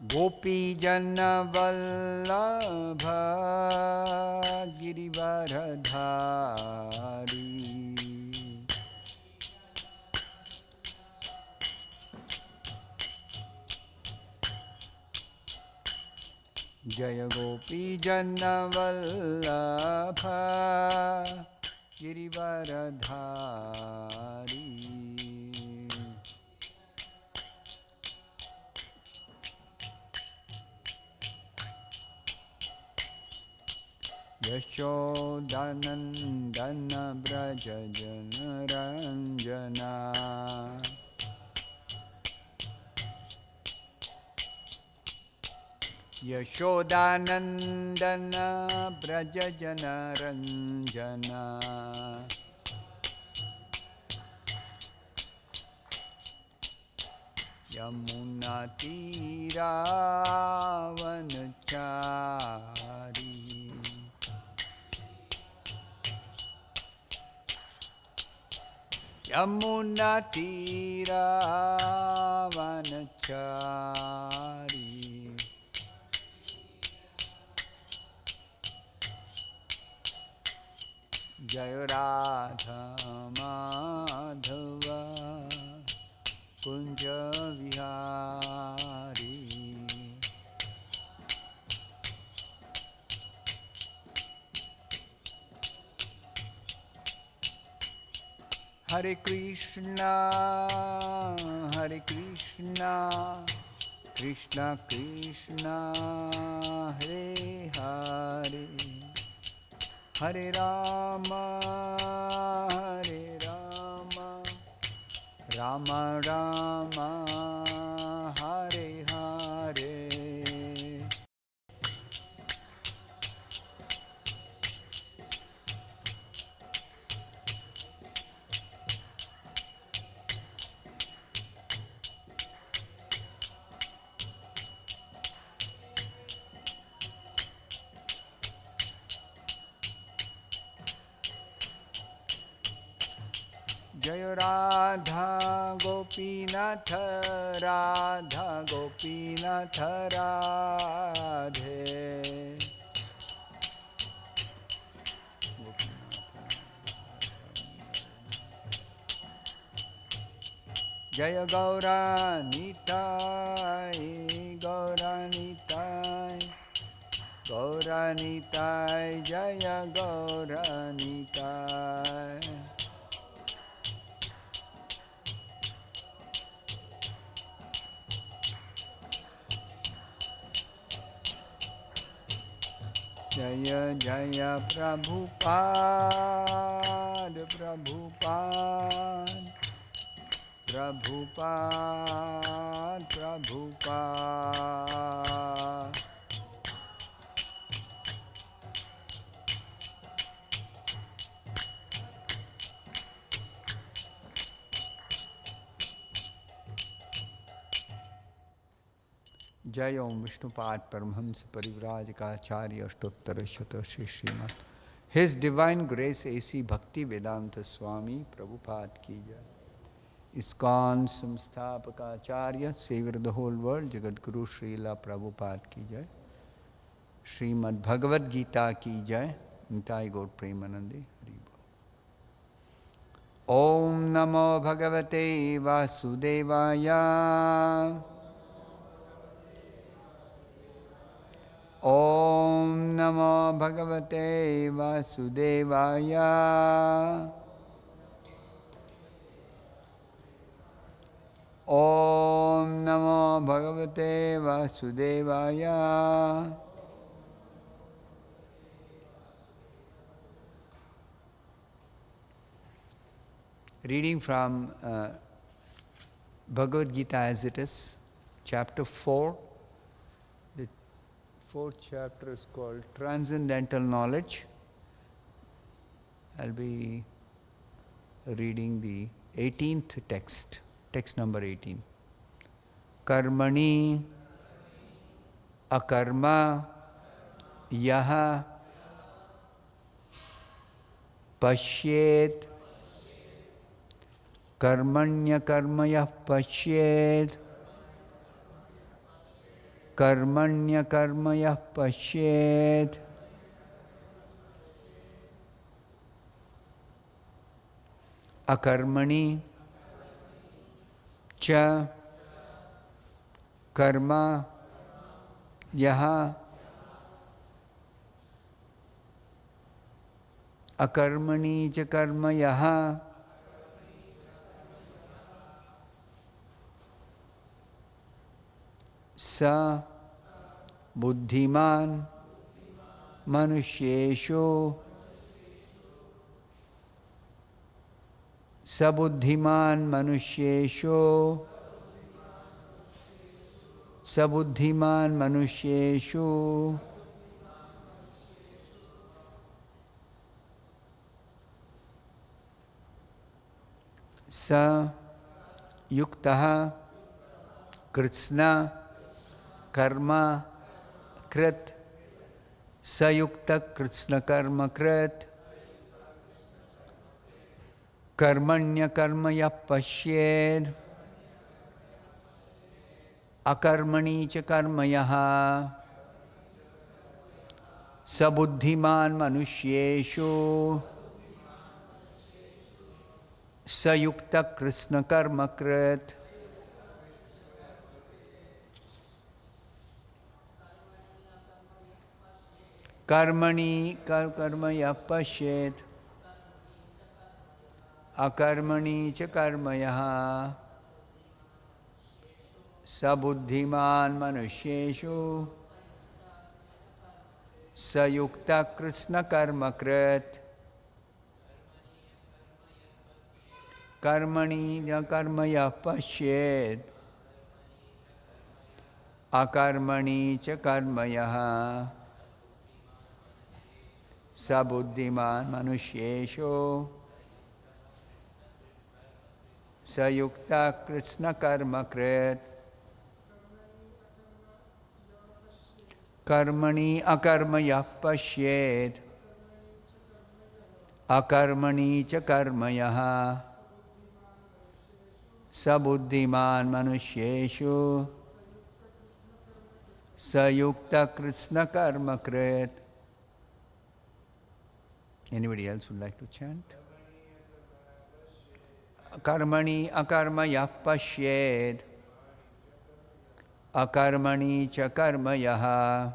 Gopijana Vallabha Girivaradhari Jaya Gopijana Vallabha Girivaradhari Yashodanandana Braja Janaranjana Yashodanandana Braja Janaranjana Yamuna Tira Vanachari Yamuna Tira Vanachari Jaya Radha Madhava Kunja Vihari Hare Krishna Krishna Krishna Hare Hare Hare Rama Rama Rama Hare Hare Jaya Radha Gopinath Radhe Jaya Gauranitai Jaya Gauranitai Jaya Jaya Prabhupada जय ओम विष्णुपाद परमहंस परिव्राजकाचार्य अष्टोत्तर शत श्री श्रीमद his divine grace AC Bhakti Vedanta Swami Prabhupada की जय। इस्कॉन संस्थापकाचार्य saviour the whole world जगत गुरु श्रीला प्रभुपाद की जय। श्रीमद् भगवद गीता की जय। निताई गौर प्रेमानंदे हरि बोल। ओम नमो भगवते वासुदेवाय ओम नमो भगवते वासुदेवाय ओम नमो भगवते वासुदेवाय Reading from Bhagavad Gita as it is, chapter 4. The fourth chapter is called Transcendental Knowledge. I'll be reading the 18th text, text number 18. Karmani akarma yaha pashyet karmanya karmayah pashyet Karmanya karmaya pashyet. Akarmani cha karma yaha. Akarmani cha karma yaha. Sa buddhiman manusyeshu. Sabuddhiman manusyeshu. Sabuddhiman manusyeshu. Sa yuktaha kritsna karma krit. Sayukta kritsna karma krit. Karmanya karmaya pashyed. Akarmani cha karmayaha. Sabuddhiman manusyeshu. Sayukta Krishna karma krit. Karmani karmaya pashyed. Akarmani cha karmayaha. Sabuddhiman manusyeshu. Sayukta Krishna karma krit. Karmani karmaya pashyed. Akarmani cha karmayaha. Sabuddhiman manusyeshu. Sayukta Krishna karma krit. Karmani akarmaya pashyed. Akarmani cha karmayaha. Sabuddhiman manusyeshu. Sayukta Krishna karma krit. Anybody else would like to chant? Karmani akarmaya pashyed. Akarmani cha karmayaha.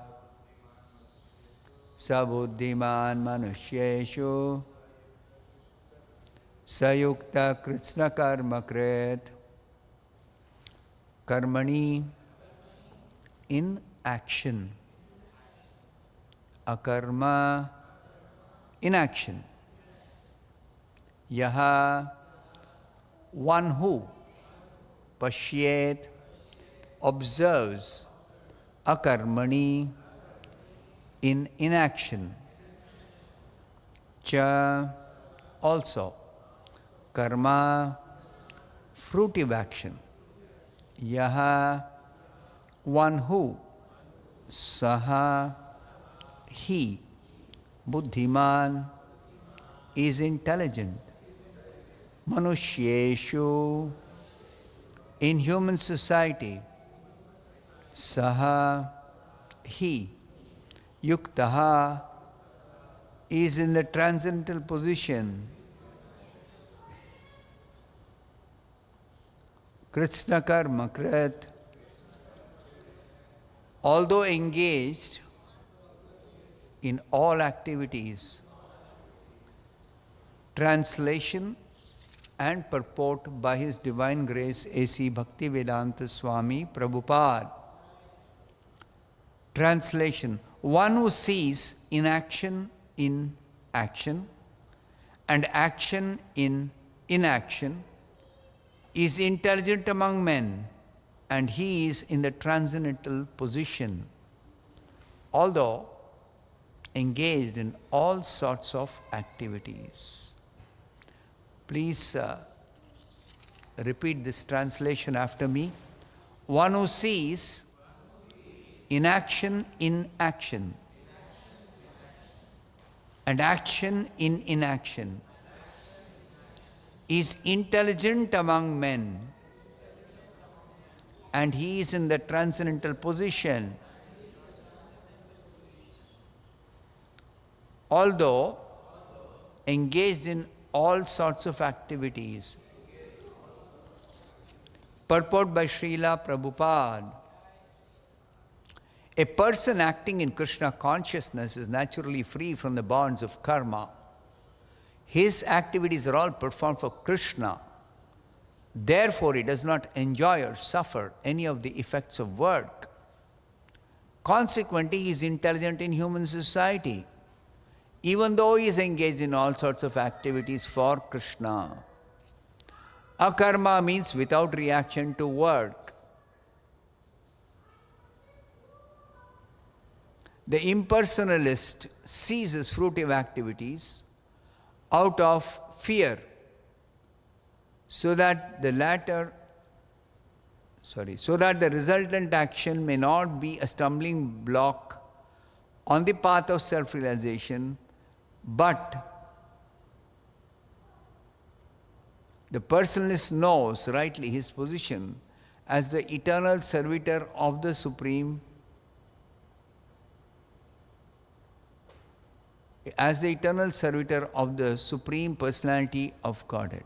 Sabuddhiman manusyeshu. Sayukta Krishna karma krit. Karmani in action. Akarma inaction. Yaha one who. Pashyet observes. Akarmani in inaction. Cha also. Karma fruitive action. Yaha one who. Saha he. Buddhiman is intelligent. Manusyeshu in human society. Saha he. Yuktaha is in the transcendental position. Krishna karma krit. Although engaged in all activities. Translation and purport by His Divine Grace A.C. Bhaktivedanta Swami Prabhupada. Translation: one who sees inaction in action and action in inaction is intelligent among men, and he is in the transcendental position, although engaged in all sorts of activities. Please repeat this translation after me. One who sees inaction in action and action in inaction is intelligent among men, and he is in the transcendental position. Although engaged in all sorts of activities. Purport by Srila Prabhupada. A person acting in Krishna consciousness is naturally free from the bonds of karma. His activities are all performed for Krishna. Therefore, he does not enjoy or suffer any of the effects of work. Consequently, he is intelligent in human society, even though he is engaged in all sorts of activities for Krishna. Akarma means without reaction to work. The impersonalist ceases fruitive activities out of fear, so that the resultant action may not be a stumbling block on the path of self-realization, but the personalist knows rightly his position as the eternal servitor of the Supreme, Supreme Personality of Godhead.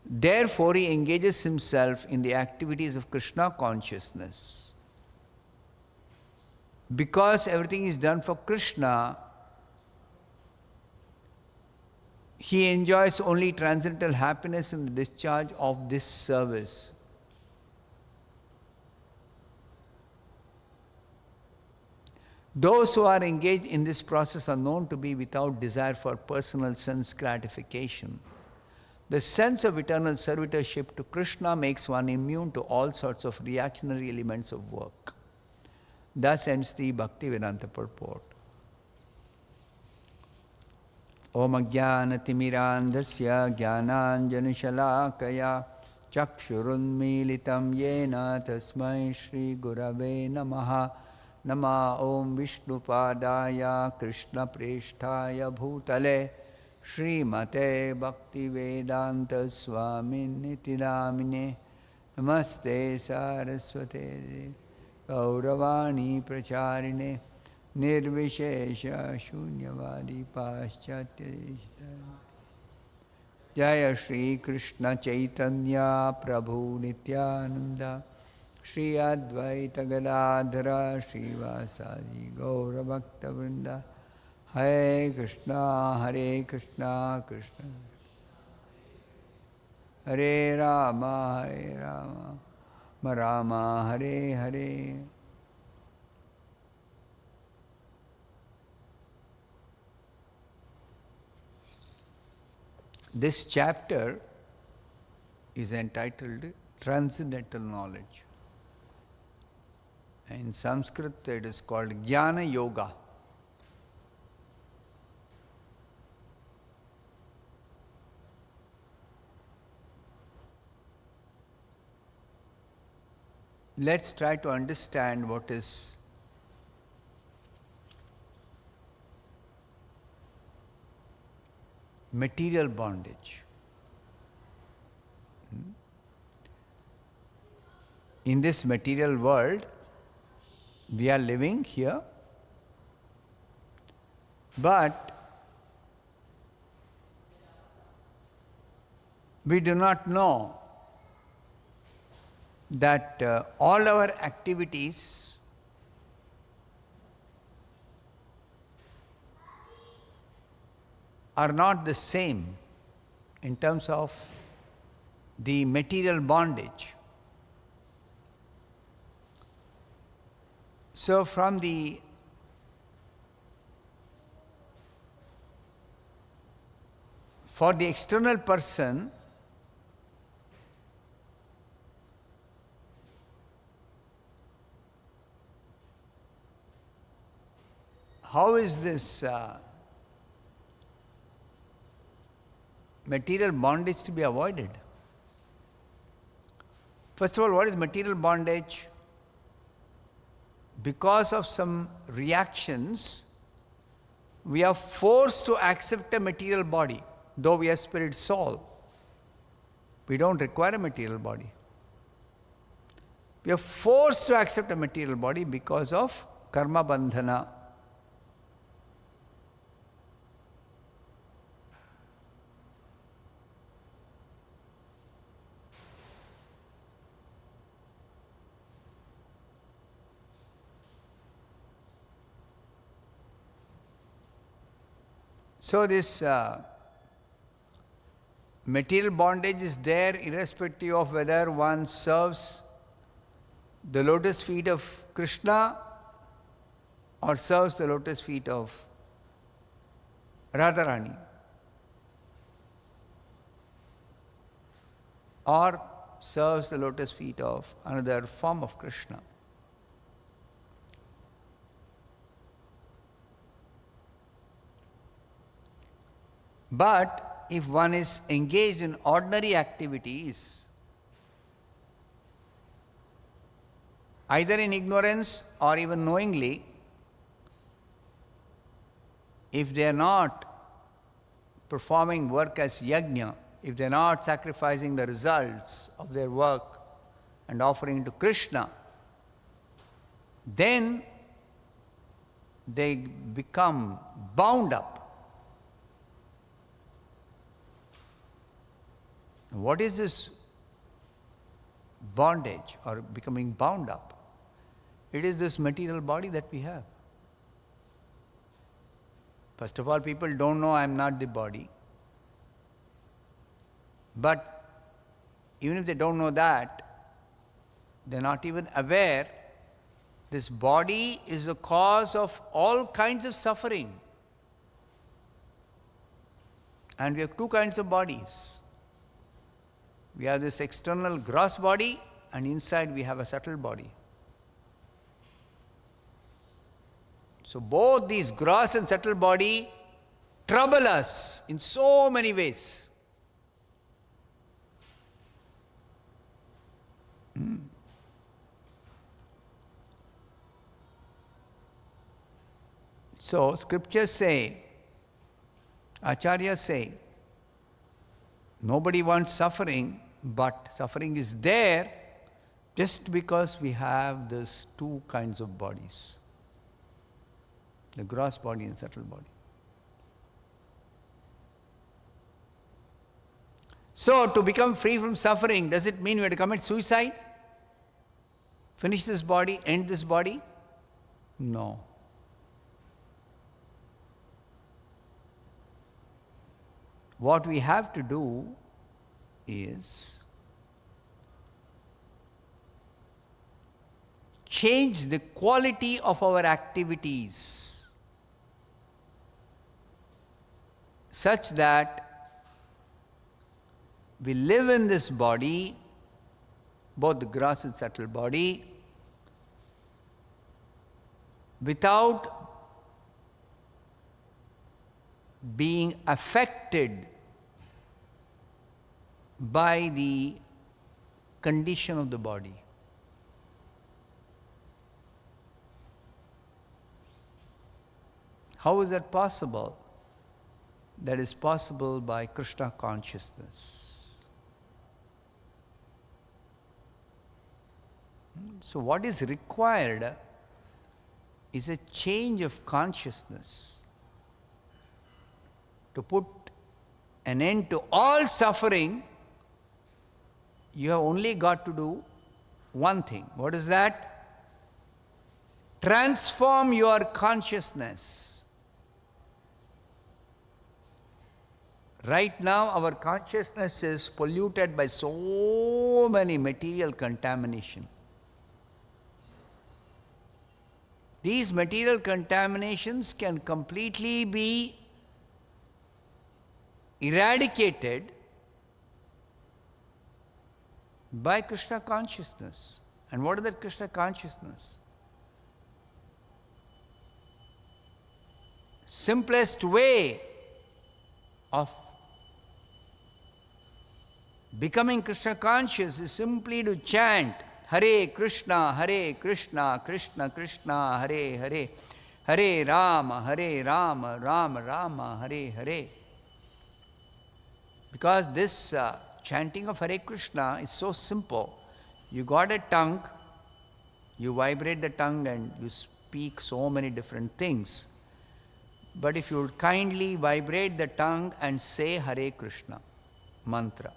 Therefore, he engages himself in the activities of Krishna consciousness. Because everything is done for Krishna, he enjoys only transcendental happiness in the discharge of this service. Those who are engaged in this process are known to be without desire for personal sense gratification. The sense of eternal servitorship to Krishna makes one immune to all sorts of reactionary elements of work. Thus ends the Bhaktivedanta purport. Om Ajnanatirmirandhasya Jnananjanashalakaya Chakshurunmilitam Yena Tasmai Shri Gurave Namaha. Nama Om Vishnupadaya Krishna Presthaya Bhutale Srimate Bhaktivedanta Swami Nitidamine Namaste Saraswate Gauravani Pracharine Nirvishesha Shunyavadi Paschatya Jaya Shri Krishna Chaitanya Prabhu Nityananda Shri Advaita Gadadhara Shri Vasadi Gaura Bhakta Vrinda Hare Krishna Krishna Hare Rama Rama Hare Hare. This chapter is entitled Transcendental Knowledge. In Sanskrit it is called Jnana Yoga. Let's try to understand what is material bondage. In this material world, we are living here, but we do not know that all our activities are not the same in terms of the material bondage. So for the external person, how is this material bondage to be avoided? First of all, what is material bondage? Because of some reactions, we are forced to accept a material body, though we are spirit soul. We don't require a material body. We are forced to accept a material body because of karma bandhana. So this material bondage is there irrespective of whether one serves the lotus feet of Krishna or serves the lotus feet of Radharani, or serves the lotus feet of another form of Krishna. But if one is engaged in ordinary activities, either in ignorance or even knowingly, if they are not performing work as yajna, if they are not sacrificing the results of their work and offering to Krishna, then they become bound up. What is this bondage or becoming bound up? It is this material body that we have. First of all, people don't know I am not the body. But even if they don't know that, they're not even aware this body is the cause of all kinds of suffering. And we have two kinds of bodies. We have this external gross body, and inside we have a subtle body. So both these gross and subtle body trouble us in so many ways. So scriptures say, acharyas say, nobody wants suffering, but suffering is there just because we have these two kinds of bodies, the gross body and subtle body. So to become free from suffering, does it mean we have to commit suicide? Finish this body, end this body? No. What we have to do is change the quality of our activities such that we live in this body, both the gross and subtle body, without being affected by the condition of the body. How is that possible? That is possible by Krishna consciousness. So what is required is a change of consciousness to put an end to all suffering. You have only got to do one thing. What is that? Transform your consciousness. Right now, our consciousness is polluted by so many material contamination. These material contaminations can completely be eradicated by Krishna consciousness. And what is that Krishna consciousness? Simplest way of becoming Krishna conscious is simply to chant Hare Krishna, Krishna Krishna, Hare Hare, Hare Rama, Rama Rama, Hare Hare. Because this chanting of Hare Krishna is so simple. You got a tongue, You vibrate the tongue and you speak so many different things. But if you would kindly vibrate the tongue and say Hare Krishna mantra,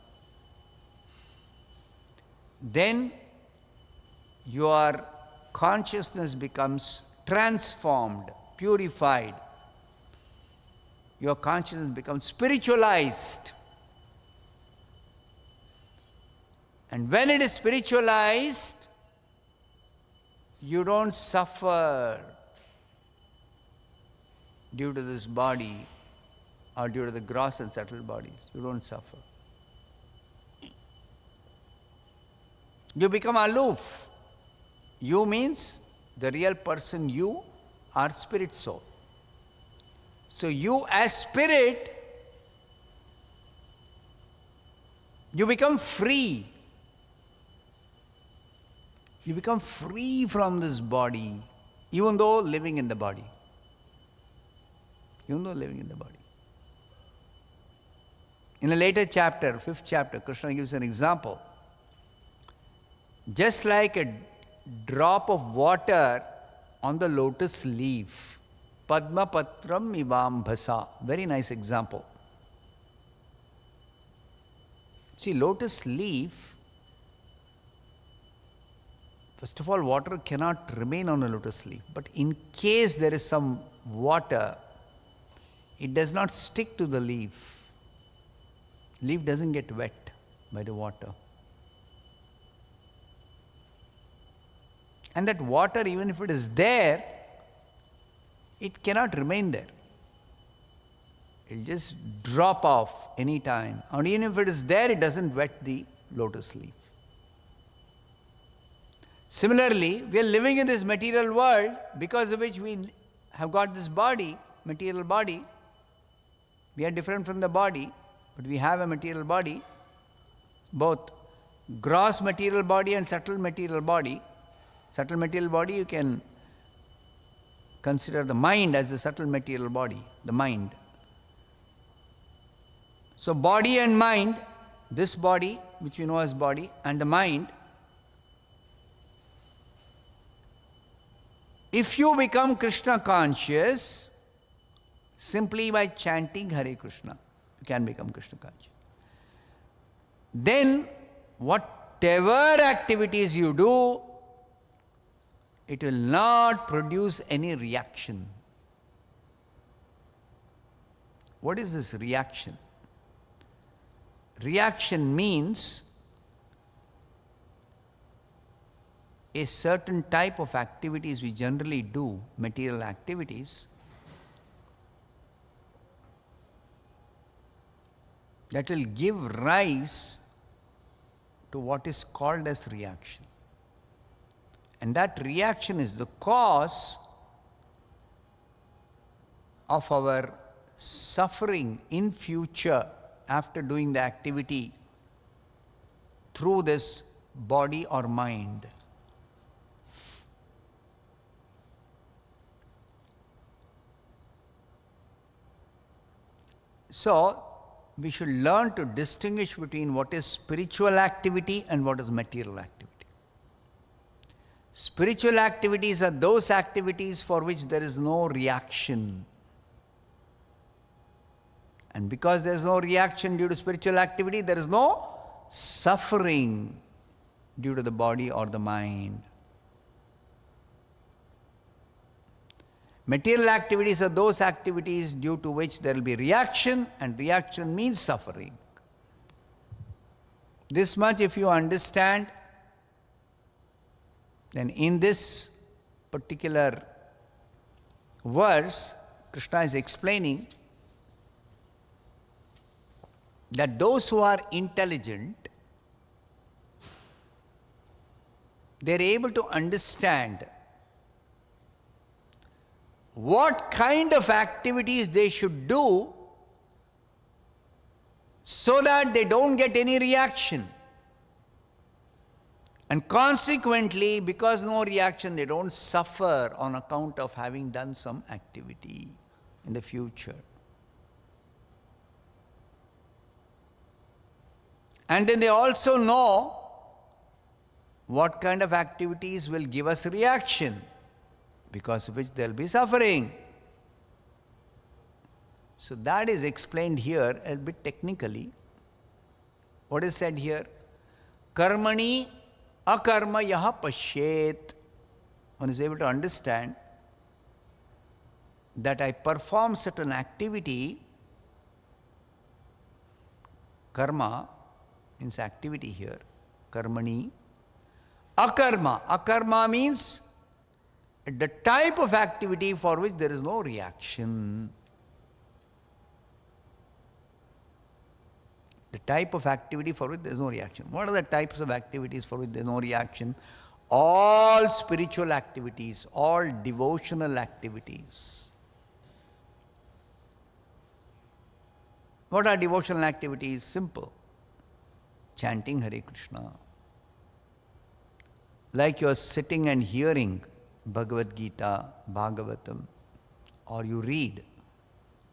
then your consciousness becomes transformed, purified. Your consciousness becomes spiritualized. And when it is spiritualized, you don't suffer due to this body or due to the gross and subtle bodies. You don't suffer. You become aloof. You means the real person you are spirit soul. So you as spirit, you become free. You become free from this body, even though living in the body. Even though living in the body. In a later chapter, 5th chapter, Krishna gives an example. Just like a drop of water on the lotus leaf, Padma Patram Ivam Bhasa. Very nice example. See, lotus leaf, first of all, water cannot remain on a lotus leaf. But in case there is some water, it does not stick to the leaf. Leaf doesn't get wet by the water. And that water, even if it is there, it cannot remain there. It will just drop off any time. And even if it is there, it doesn't wet the lotus leaf. Similarly, we are living in this material world because of which we have got this body, material body. We are different from the body, but we have a material body, both gross material body and subtle material body. Subtle material body, you can consider the mind as a subtle material body, the mind. So body and mind, this body, which we know as body, and the mind, if you become Krishna conscious, simply by chanting Hare Krishna, you can become Krishna conscious. Then, whatever activities you do, it will not produce any reaction. What is this reaction? Reaction means a certain type of activities we generally do, material activities, that will give rise to what is called as reaction. And that reaction is the cause of our suffering in future after doing the activity through this body or mind. So, we should learn to distinguish between what is spiritual activity and what is material activity. Spiritual activities are those activities for which there is no reaction. And because there is no reaction due to spiritual activity, there is no suffering due to the body or the mind. Material activities are those activities due to which there will be reaction, and reaction means suffering. This much if you understand, then in this particular verse, Krishna is explaining that those who are intelligent, they are able to understand what kind of activities they should do so that they don't get any reaction. And consequently, because no reaction, they don't suffer on account of having done some activity in the future. And then they also know what kind of activities will give us reaction, because of which there will be suffering. So that is explained here a bit technically. What is said here? Karmani akarma yaha pashyet. One is able to understand that I perform certain activity. Karma means activity here. Karmani. Akarma. Akarma means the type of activity for which there is no reaction. The type of activity for which there is no reaction. What are the types of activities for which there is no reaction? All spiritual activities, all devotional activities. What are devotional activities? Simple. Chanting Hare Krishna. Like you are sitting and hearing Bhagavad Gita, Bhagavatam, or you read,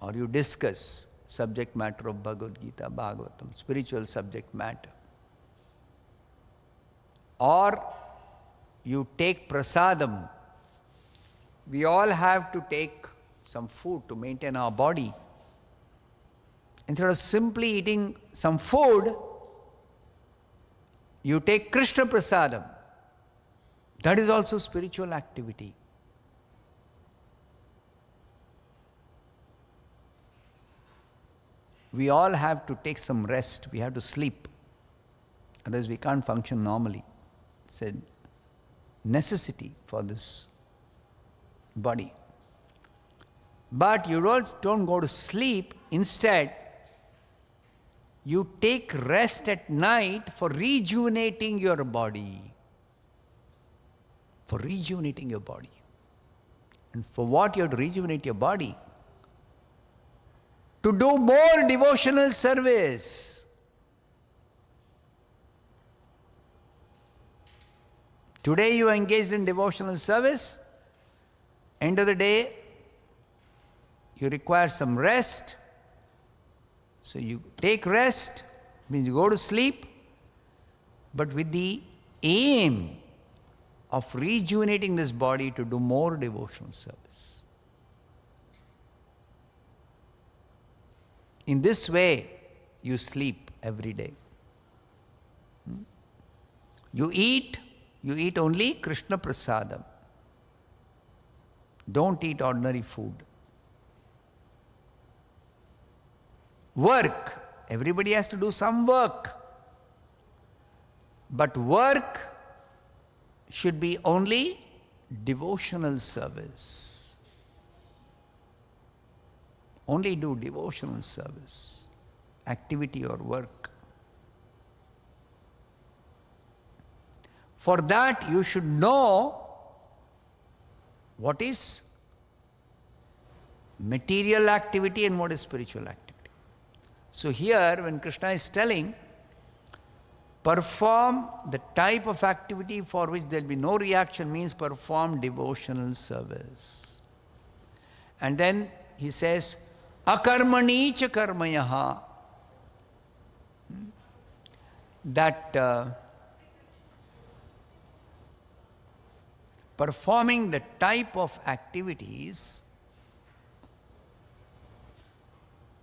or you discuss subject matter of Bhagavad Gita, Bhagavatam, spiritual subject matter. Or you take prasadam. We all have to take some food to maintain our body. Instead of simply eating some food, you take Krishna prasadam. That is also spiritual activity. We all have to take some rest. We have to sleep. Otherwise we can't function normally. It's a necessity for this body. But you don't go to sleep. Instead, you take rest at night for rejuvenating your body. For rejuvenating your body. And for what you have to rejuvenate your body? To do more devotional service. Today you are engaged in devotional service. End of the day, you require some rest. So you take rest, means you go to sleep, but with the aim of rejuvenating this body to do more devotional service. In this way, you sleep every day. You eat only Krishna prasadam. Don't eat ordinary food. Work. Everybody has to do some work. But work should be only devotional service. Only do devotional service, activity or work. For that you should know what is material activity and what is spiritual activity. So here when Krishna is telling, perform the type of activity for which there will be no reaction, means perform devotional service. And then he says, akarmani cha karmayaha. That performing the type of activities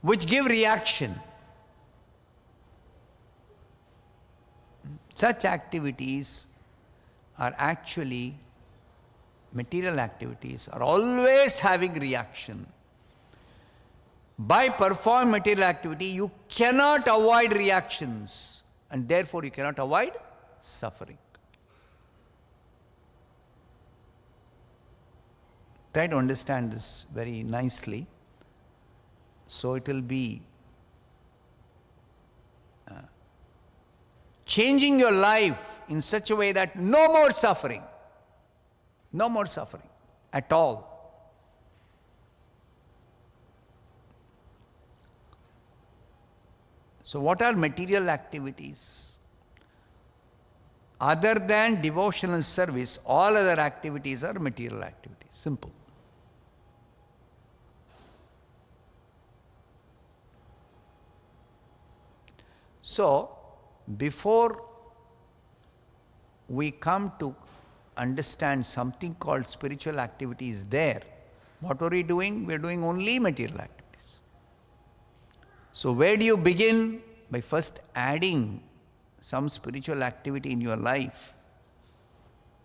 which give reaction. Such activities are actually, material activities are always having reaction. By performing material activity, you cannot avoid reactions, and therefore you cannot avoid suffering. Try to understand this very nicely, so it will be changing your life in such a way that no more suffering at all. So what are material activities? Other than devotional service, all other activities are material activities. Simple. So, before we come to understand something called spiritual activity is there, what are we doing? We are doing only material activities. So where do you begin? By first adding some spiritual activity in your life.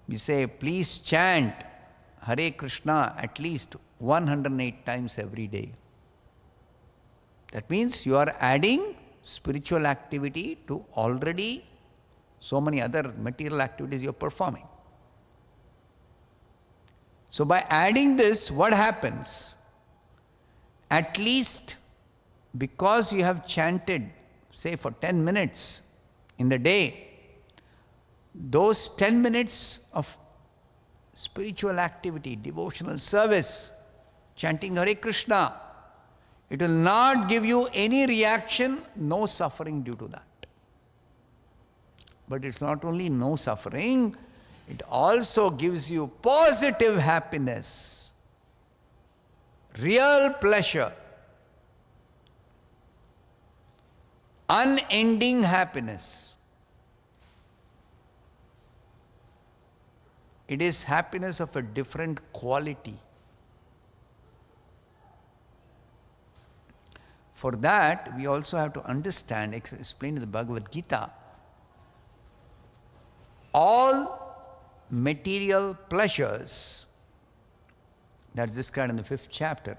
We say, please chant Hare Krishna at least 108 times every day. That means you are adding spiritual activity to already so many other material activities you are performing. So by adding this, what happens? At least because you have chanted, say for 10 minutes in the day, those 10 minutes of spiritual activity, devotional service, chanting Hare Krishna, it will not give you any reaction, no suffering due to that. But it's not only no suffering, it also gives you positive happiness, real pleasure, unending happiness. It is happiness of a different quality. For that, we also have to understand, explain in the Bhagavad Gita, all material pleasures, that's described in the 5th chapter,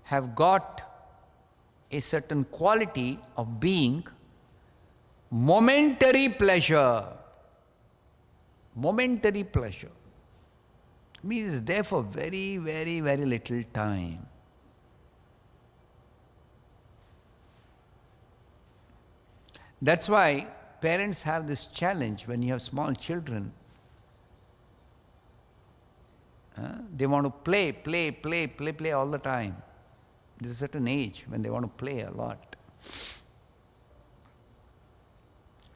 have got a certain quality of being momentary pleasure. Momentary pleasure. I mean, it's there for very, very, very little time. That's why parents have this challenge when you have small children. They want to play all the time. There's a certain age when they want to play a lot.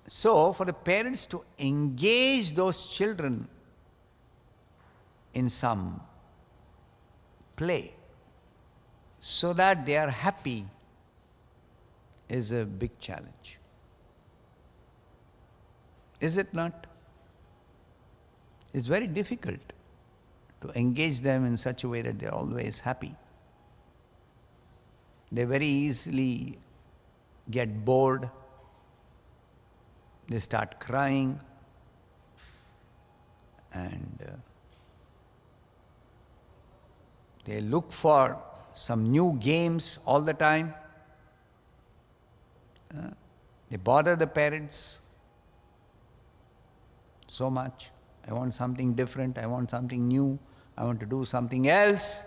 So, for the parents to engage those children in some play so that they are happy is a big challenge. Is it not? It's very difficult to engage them in such a way that they're always happy. They very easily get bored. They start crying, and they look for some new games all the time. They bother the parents so much. I want something different, I want something new, I want to do something else.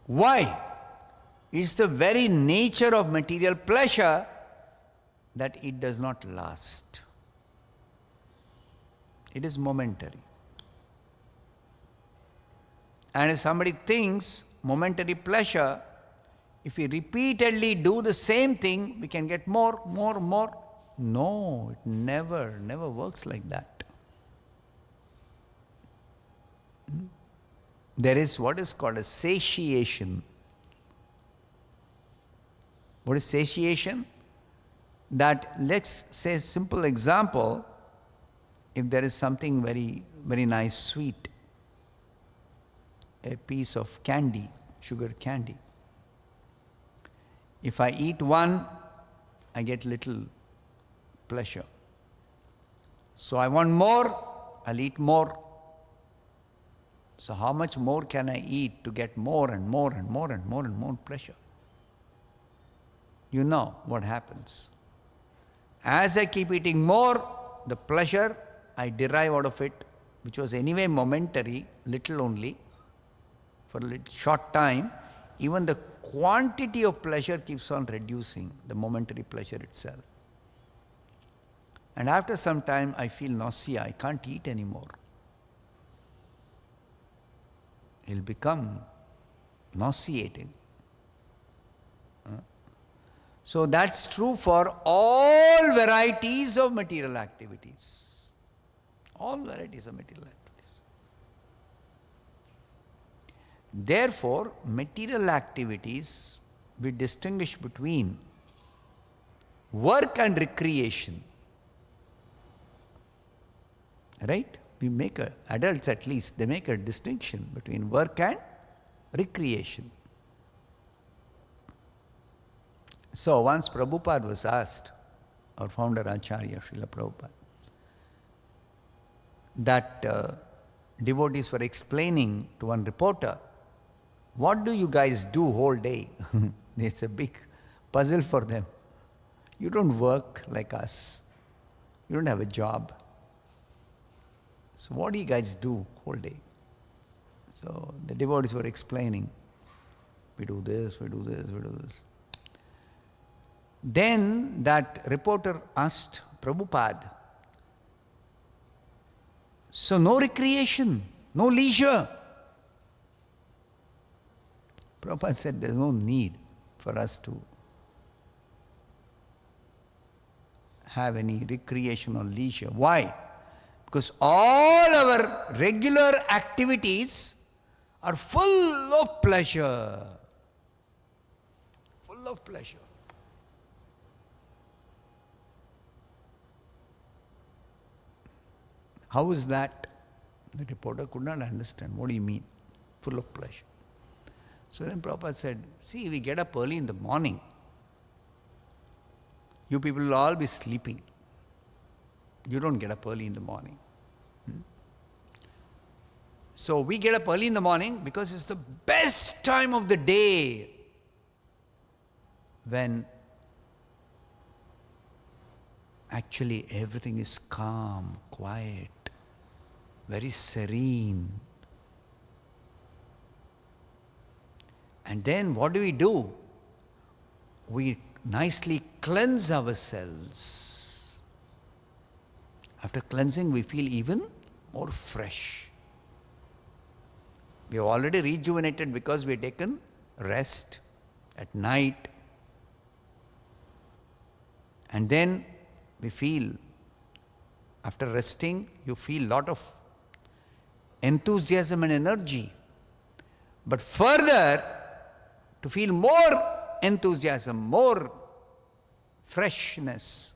Why? It's the very nature of material pleasure that it does not last. It is momentary. And if somebody thinks momentary pleasure, if we repeatedly do the same thing, we can get more. No, it never works like that. There is what is called a satiation. What is satiation? That, let's say a simple example, if there is something very, very nice sweet, a piece of candy, sugar candy. If I eat one, I get little pleasure. So I want more, I'll eat more. So how much more can I eat to get more and more pleasure? You know what happens. As I keep eating more, the pleasure I derive out of it, which was anyway momentary, little only, for a little short time, even the quantity of pleasure keeps on reducing, the momentary pleasure itself. And after some time, I feel nausea, I can't eat anymore. It'll become nauseating. So that's true for all varieties of material activities. All varieties of material activities. Therefore, material activities, we distinguish between work and recreation. Right? Adults at least, they make a distinction between work and recreation. So once Prabhupada was asked, our founder Acharya Srila Prabhupada, that devotees were explaining to one reporter, what do you guys do whole day? It's a big puzzle for them. You don't work like us. You don't have a job. So what do you guys do whole day? So the devotees were explaining, we do this, we do this, we do this. Then that reporter asked Prabhupada, so no recreation, no leisure. Prabhupada said there's no need for us to have any recreation or leisure. Why? Because all our regular activities are full of pleasure. Full of pleasure. How is that? The reporter could not understand. What do you mean? Full of pleasure. So then Prabhupada said, see, we get up early in the morning. You people will all be sleeping. You don't get up early in the morning. So we get up early in the morning because it's the best time of the day when actually everything is calm, quiet, very serene. And then what do? We nicely cleanse ourselves. After cleansing, we feel even more fresh. We have already rejuvenated because we have taken rest at night. And then we feel, after resting, you feel a lot of enthusiasm and energy. But further, to feel more enthusiasm, more freshness,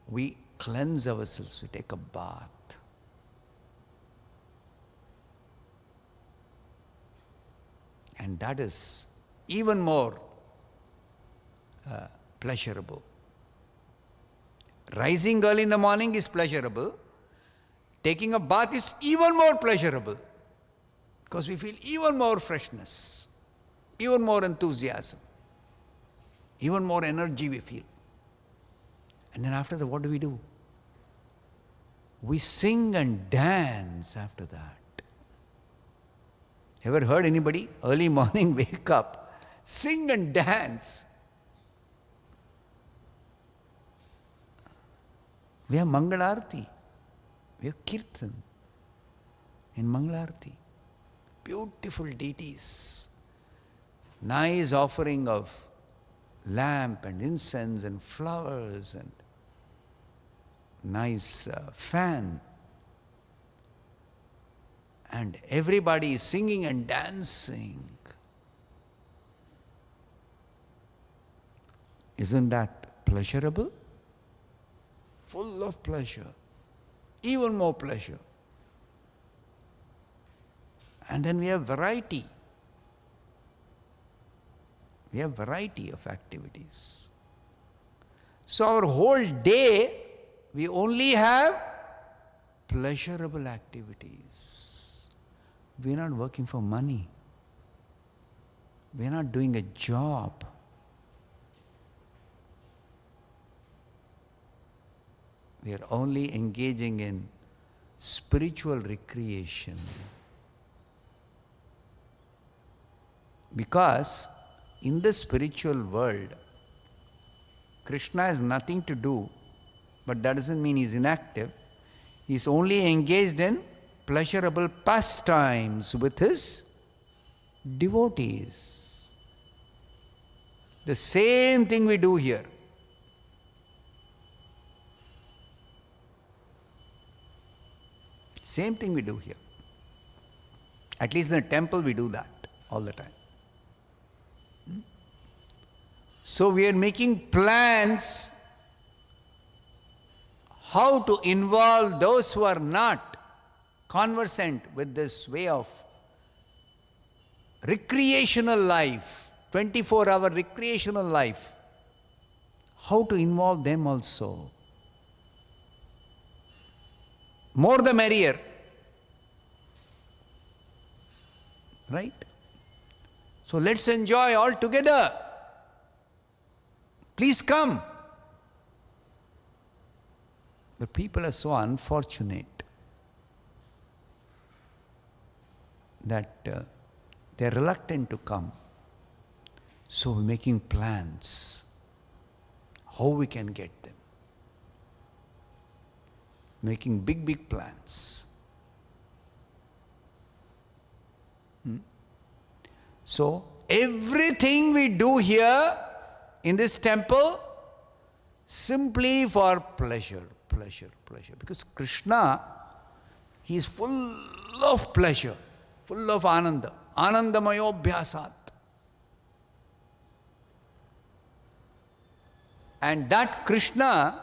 we cleanse ourselves, we take a bath. And that is even more pleasurable. Rising early in the morning is pleasurable. Taking a bath is even more pleasurable because we feel even more freshness, even more enthusiasm, even more energy we feel. And then after that, what do? We sing and dance after that. Ever heard anybody early morning wake up, sing and dance? We have Mangalarti, we have Kirtan in Mangalarti. Beautiful deities, nice offering of lamp and incense and flowers and nice fan. And everybody is singing and dancing. Isn't that pleasurable? Full of pleasure. Even more pleasure. And then we have variety. We have variety of activities. So our whole day, we only have pleasurable activities. We are not working for money. We are not doing a job. We are only engaging in spiritual recreation. Because in the spiritual world, Krishna has nothing to do, but that doesn't mean he's inactive. He's only engaged in pleasurable pastimes with his devotees. The same thing we do here. Same thing we do here. At least in the temple we do that all the time. So we are making plans how to involve those who are not conversant with this way of recreational life, 24-hour recreational life, how to involve them also. More the merrier. Right? So let's enjoy all together. Please come. But people are so unfortunate that they're reluctant to come. So we're making plans how we can get them. Making big, big plans. So everything we do here in this temple, simply for pleasure, pleasure, pleasure. Because Krishna, he is full of pleasure, full of ananda. Anandamayo bhyasat. And that Krishna,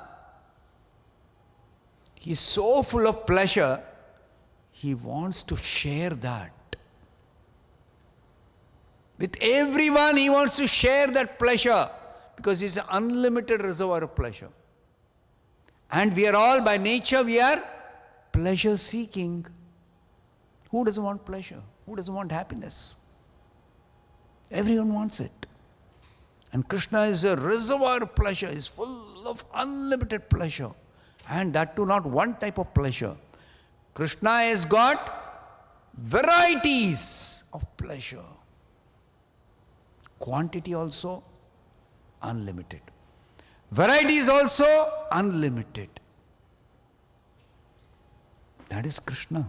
he is so full of pleasure, he wants to share that. With everyone, he wants to share that pleasure because he's an unlimited reservoir of pleasure. And we are all, by nature, we are pleasure seeking. Who doesn't want pleasure? Who doesn't want happiness? Everyone wants it. And Krishna is a reservoir of pleasure, is full of unlimited pleasure. And that too, not one type of pleasure. Krishna has got varieties of pleasure. Quantity also unlimited. Variety is also unlimited. That is Krishna.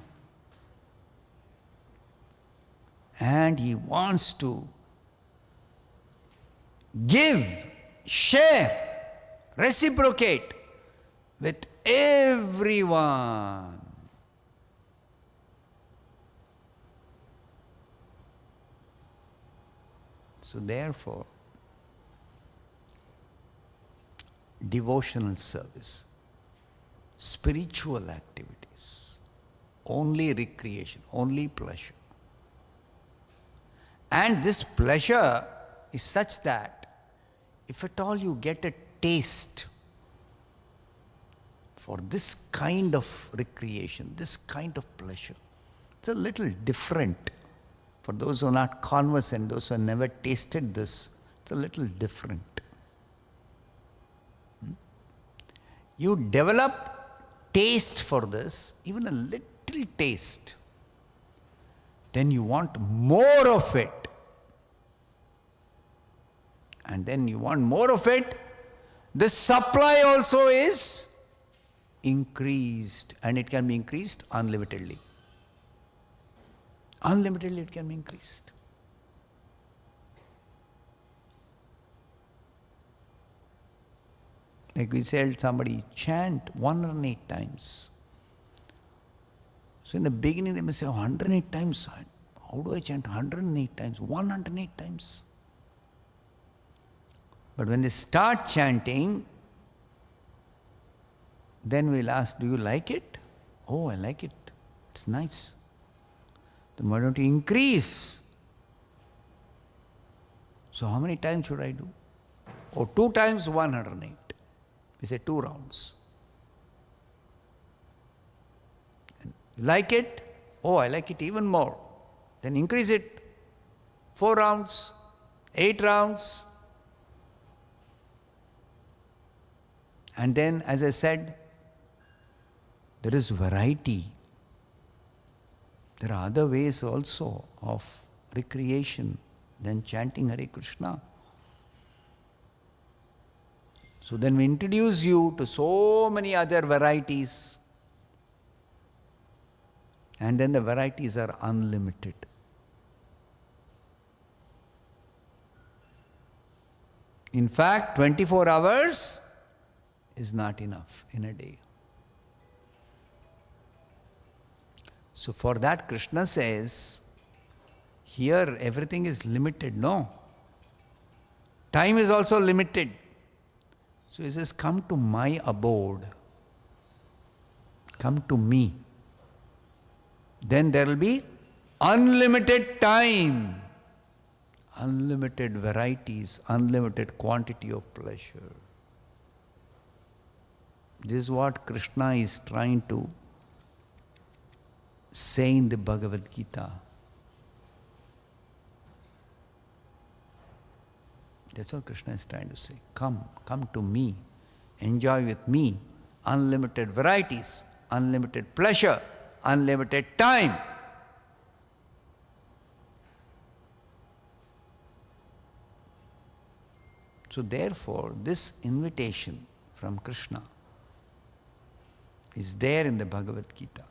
And he wants to give, share, reciprocate with everyone. So therefore, devotional service, spiritual activities, only recreation, only pleasure. And this pleasure is such that if at all you get a taste for this kind of recreation, this kind of pleasure, it's a little different. For those who are not conversant, those who have never tasted this, it's a little different. You develop taste for this, even a little taste, then you want more of it. And then you want more of it, the supply also is increased, and it can be increased unlimitedly. Unlimitedly it can be increased. Like we said, somebody chant 108 times. So in the beginning they may say, 108 times. How do I chant 108 times? 108 times. But when they start chanting, then we'll ask, do you like it? Oh, I like it. It's nice. Then why don't you increase? So how many times should I do? Oh, 2 times 108. We say 2 rounds. And you like it? Oh, I like it even more. Then increase it. 4 rounds, 8 rounds. And then, as I said, there is variety. There are other ways also of recreation than chanting Hare Krishna. So then we introduce you to so many other varieties. And then the varieties are unlimited. In fact, 24 hours is not enough in a day. So for that Krishna says, here everything is limited, no? Time is also limited. So he says, come to my abode. Come to me. Then there will be unlimited time, unlimited varieties, unlimited quantity of pleasure. This is what Krishna is trying to say in the Bhagavad Gita. That's what Krishna is trying to say. Come to me, enjoy with me, unlimited varieties, unlimited pleasure, unlimited time. So therefore, this invitation from Krishna is there in the Bhagavad Gita.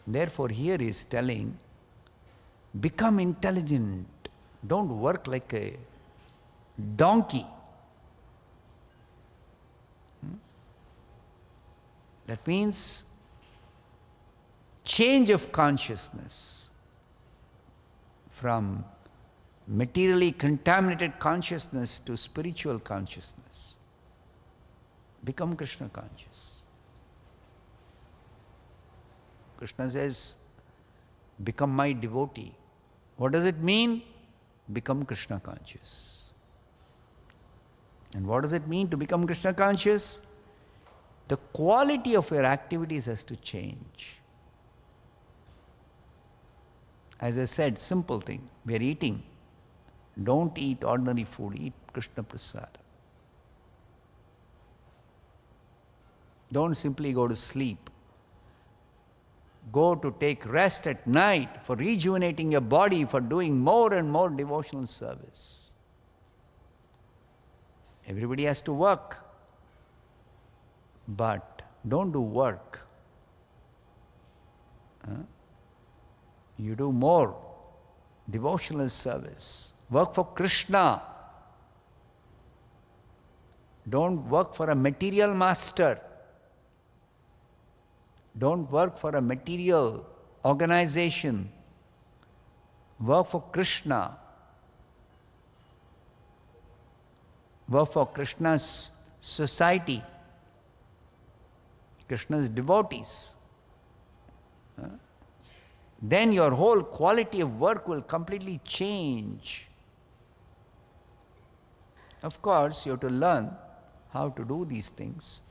Therefore, here he is telling, become intelligent. Don't work like a donkey. That means change of consciousness from materially contaminated consciousness to spiritual consciousness. Become Krishna conscious. Krishna says, become my devotee. What does it mean? Become Krishna conscious. And what does it mean to become Krishna conscious? The quality of your activities has to change. As I said, simple thing. We are eating. Don't eat ordinary food. Eat Krishna Prasad. Don't simply go to sleep. Go to take rest at night for rejuvenating your body, for doing more and more devotional service. Everybody has to work. But don't do work. You do more devotional service. Work for Krishna. Don't work for a material master. Don't work for a material organization. Work for Krishna. Work for Krishna's society. Krishna's devotees. Then your whole quality of work will completely change. Of course, you have to learn how to do these things.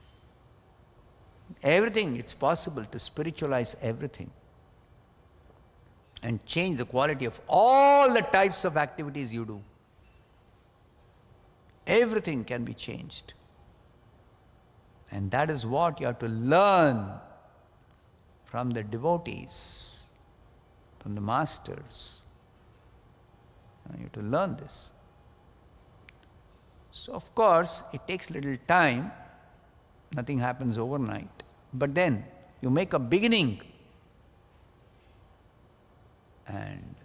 Everything, it's possible to spiritualize everything and change the quality of all the types of activities you do. Everything can be changed. And that is what you have to learn from the devotees, from the masters. You have to learn this. So of course, it takes little time. Nothing happens overnight. But then you make a beginning. And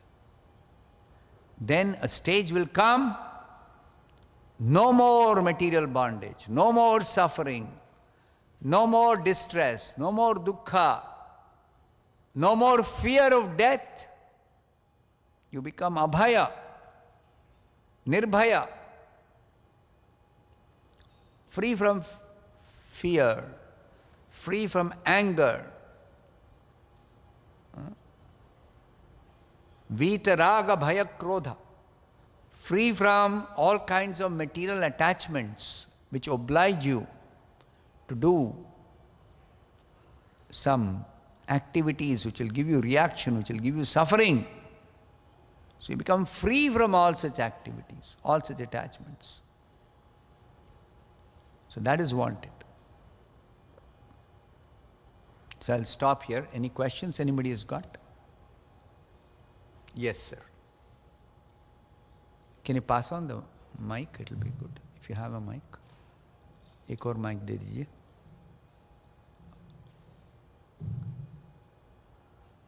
then a stage will come. No more material bondage. No more suffering. No more distress. No more dukkha. No more fear of death. You become abhaya, nirbhaya, free from fear, free from anger, vitaraga bhaya krodha, free from all kinds of material attachments which oblige you to do some activities which will give you reaction, which will give you suffering. So you become free from all such activities, all such attachments. So that is wanted. So I'll stop here. Any questions anybody has got? Yes, sir. Can you pass on the mic? It will be good. If you have a mic. एक और mic दे दीजिए.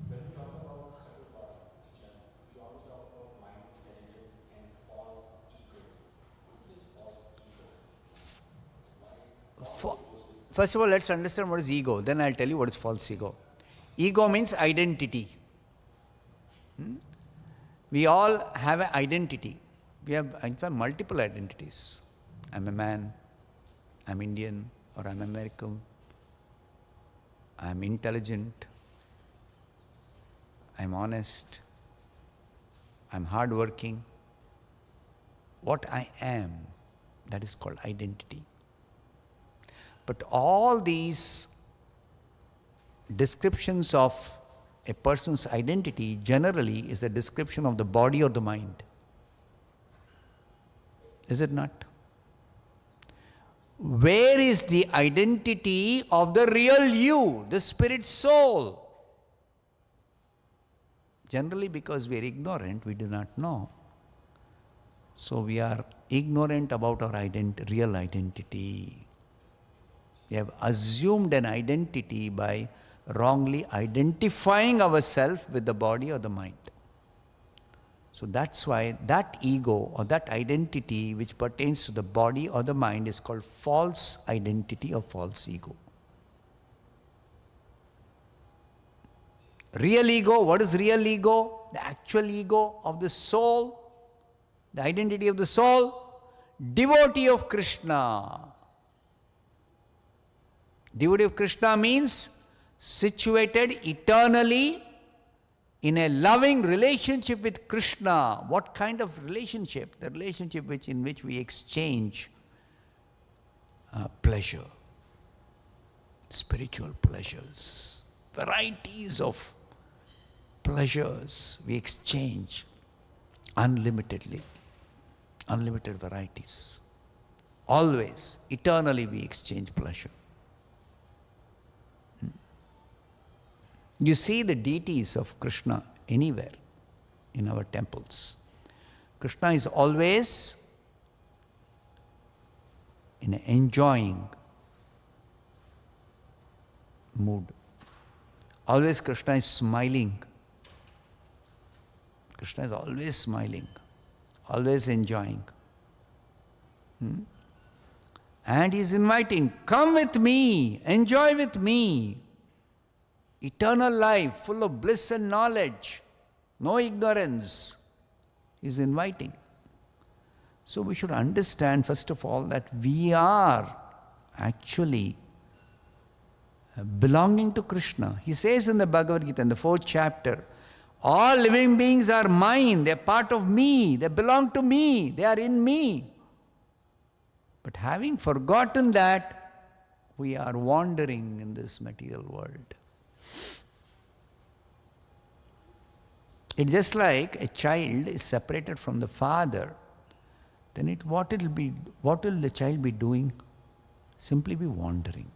When we talk about subtle body, we always talk about mind intelligence and false ego. What is this false ego? First of all, let's understand what is ego. Then I'll tell you what is false ego. Ego means identity. We all have an identity. We have, in fact, multiple identities. I'm a man, I'm Indian, or I'm American, I'm intelligent, I'm honest, I'm hardworking. What I am, that is called identity. But all these descriptions of a person's identity generally is a description of the body or the mind. Is it not? Where is the identity of the real you, the spirit soul? Generally, because we are ignorant, we do not know. So we are ignorant about our real identity. We have assumed an identity by wrongly identifying ourselves with the body or the mind. So that's why that ego or that identity which pertains to the body or the mind is called false identity or false ego. Real ego, what is real ego? The actual ego of the soul, the identity of the soul, devotee of Krishna. Devotee of Krishna means situated eternally in a loving relationship with Krishna. What kind of relationship? The relationship in which we exchange pleasure, spiritual pleasures, varieties of pleasures we exchange unlimitedly, unlimited varieties. Always, eternally we exchange pleasure. You see the deities of Krishna anywhere in our temples. Krishna is always in an enjoying mood. Always Krishna is smiling. Krishna is always smiling, always enjoying. And he is inviting, come with me, enjoy with me. Eternal life, full of bliss and knowledge, no ignorance, is inviting. So we should understand, first of all, that we are actually belonging to Krishna. He says in the Bhagavad Gita, in the 4th chapter, all living beings are mine, they are part of me, they belong to me, they are in me. But having forgotten that, we are wandering in this material world. It's just like a child is separated from the father, then what will the child be doing? Simply be wandering.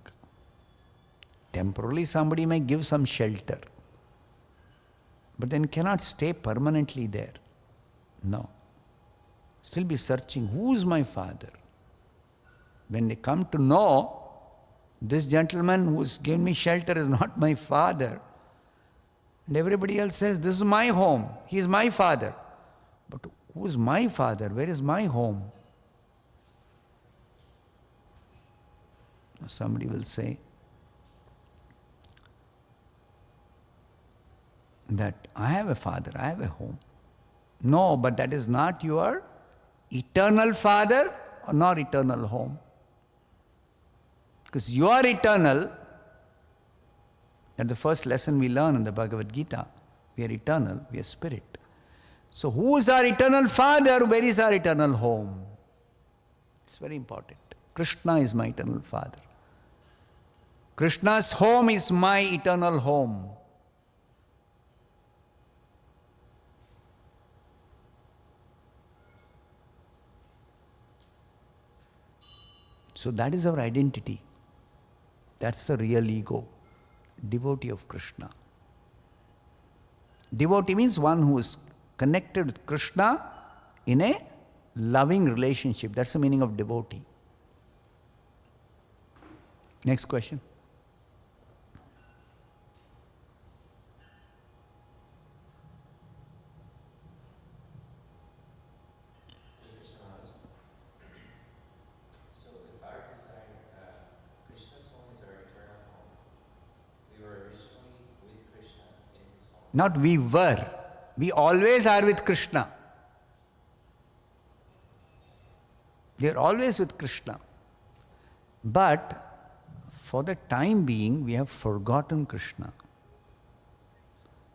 Temporarily somebody may give some shelter, but then cannot stay permanently there. No. Still be searching, who is my father? When they come to know, this gentleman who's given me shelter is not my father, and everybody else says, this is my home, he is my father. But who is my father? Where is my home? Somebody will say that I have a father, I have a home. No, but that is not your eternal father nor eternal home. Because you are eternal. That's the first lesson we learn in the Bhagavad Gita. We are eternal, we are spirit. So who is our eternal father? Where is our eternal home? It's very important. Krishna is my eternal father. Krishna's home is my eternal home. So that is our identity. That's the real ego. Devotee of Krishna. Devotee means one who is connected with Krishna in a loving relationship. That's the meaning of devotee. Next question. So if I decide Krishna's home is our eternal home, we were originally with Krishna in his home. Not we were. We always are with Krishna. We are always with Krishna. But for the time being, we have forgotten Krishna.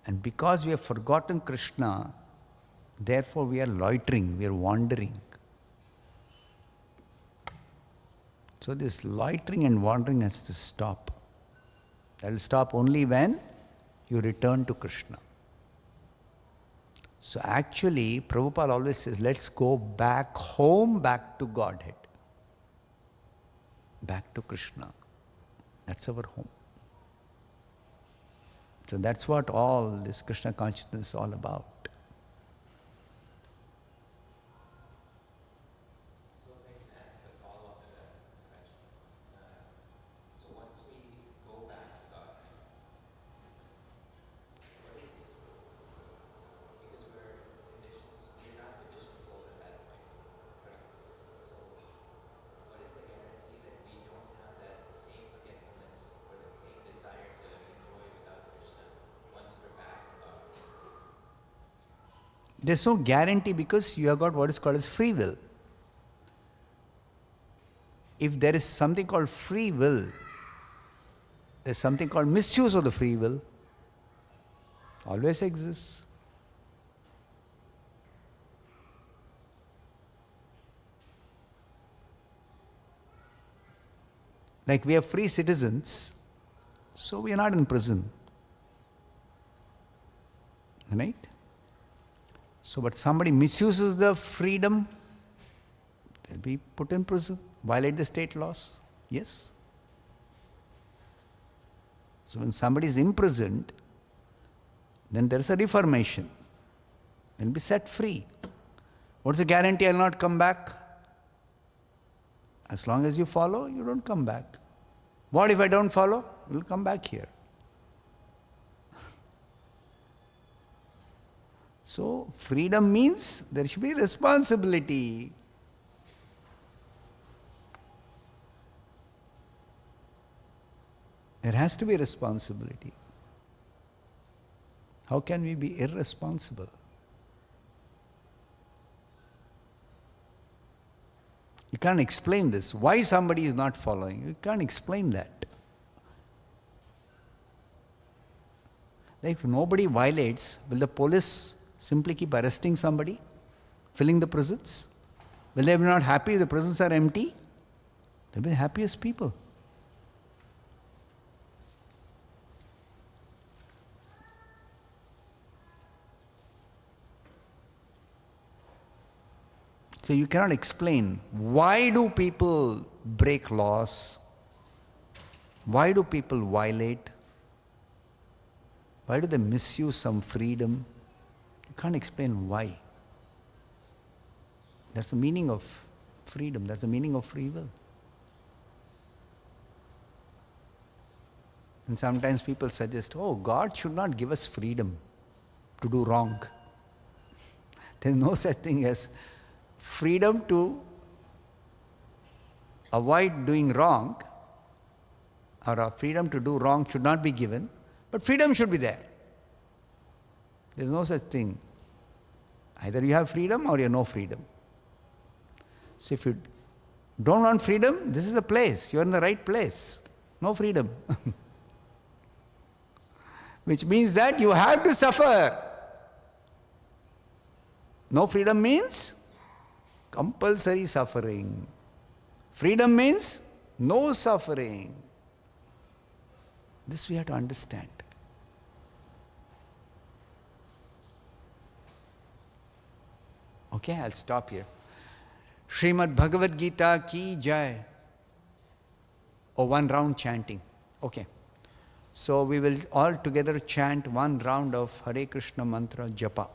And because we have forgotten Krishna, therefore we are loitering, we are wandering. So this loitering and wandering has to stop. That will stop only when you return to Krishna. So actually, Prabhupada always says, let's go back home, back to Godhead. Back to Krishna. That's our home. So that's what all this Krishna consciousness is all about. So if I can ask a follow-up to that question. So once we go back to God, what is, because we're not conditioned souls at that point, correct? So what is the guarantee that we don't have that same forgetfulness or the same desire to enjoy without Krishna once we're back in God? There's no guarantee because you have got what is called as free will. If there is something called free will, there's something called misuse of the free will. Always exists. Like we have free citizens, so we are not in prison. Right? So, but somebody misuses the freedom, they'll be put in prison, violate the state laws. Yes. So when somebody is imprisoned, then there is a reformation. Then be set free. What's the guarantee I'll not come back? As long as you follow, you don't come back. What if I don't follow? You'll come back here. So freedom means there should be responsibility. There has to be responsibility. How can we be irresponsible? You can't explain this. Why somebody is not following? You can't explain that. Like if nobody violates, will the police simply keep arresting somebody, filling the prisons? Will they be not happy if the prisons are empty? They'll be the happiest people. So you cannot explain why do people break laws? Why do people violate? Why do they misuse some freedom? You can't explain why. That's the meaning of freedom. That's the meaning of free will. And sometimes people suggest, oh, God should not give us freedom to do wrong. There's no such thing as freedom to avoid doing wrong, or a freedom to do wrong should not be given, but freedom should be there. There's no such thing. Either you have freedom or you have no freedom. So if you don't want freedom, this is the place. You're in the right place. No freedom. Which means that you have to suffer. No freedom means compulsory suffering. Freedom means no suffering. This we have to understand. Okay, I'll stop here. Srimad Bhagavad Gita ki jai. Oh, one round chanting. Okay. So we will all together chant one round of Hare Krishna mantra japa.